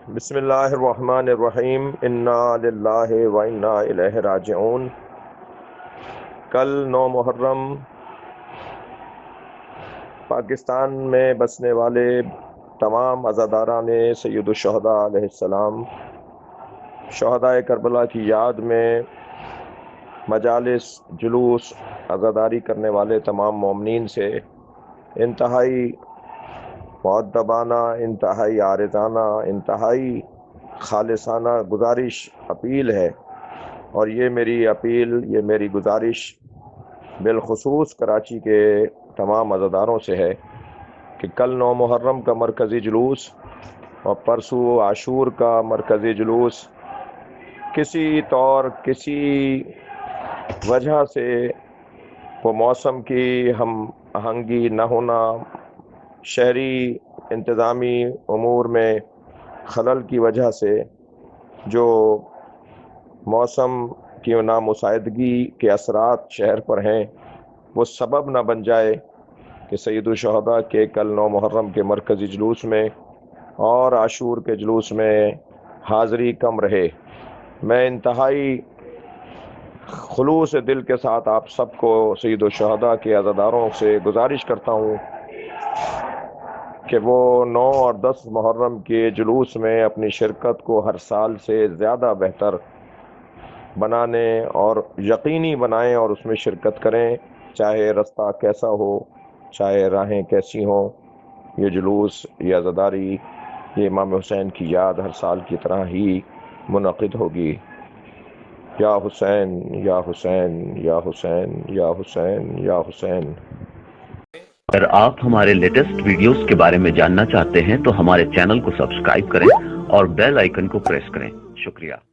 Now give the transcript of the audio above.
بسم اللہ الرحمن الرحیم انا للہ و انا الیہ راجعون۔ کل 9 محرم پاکستان میں بسنے والے تمام عزاداران سید الشہداء علیہ السلام شہدائے کربلا کی یاد میں مجالس، جلوس، عزاداری کرنے والے تمام مومنین سے انتہائی مؤدبانہ، انتہائی عارضانہ، انتہائی خالصانہ گزارش، اپیل ہے، اور یہ میری اپیل، یہ میری گزارش بالخصوص کراچی کے تمام عزاداروں سے ہے کہ کل 9 محرم کا مرکزی جلوس اور پرسوں عاشور کا مرکزی جلوس کسی طور، کسی وجہ سے وہ موسم کی ہم آہنگی نہ ہونا، شہری انتظامی امور میں خلل کی وجہ سے جو موسم کی نامساعدگی کے اثرات شہر پر ہیں، وہ سبب نہ بن جائے کہ سید الشہداء کے کل 9 محرم کے مرکزی جلوس میں اور عاشور کے جلوس میں حاضری کم رہے۔ میں انتہائی خلوص دل کے ساتھ آپ سب کو، سید الشہداء کے عزاداروں سے گزارش کرتا ہوں کہ وہ 9 اور 10 محرم کے جلوس میں اپنی شرکت کو ہر سال سے زیادہ بہتر بنانے اور یقینی بنائیں اور اس میں شرکت کریں، چاہے رستہ کیسا ہو، چاہے راہیں کیسی ہوں۔ یہ جلوس، یہ عزاداری، یہ امام حسین کی یاد ہر سال کی طرح ہی منعقد ہوگی۔ یا حسین یا حسین یا حسین یا حسین یا حسین۔ اگر آپ ہمارے لیٹسٹ ویڈیوز کے بارے میں جاننا چاہتے ہیں تو ہمارے چینل کو سبسکرائب کریں اور بیل آئیکن کو پریس کریں۔ شکریہ۔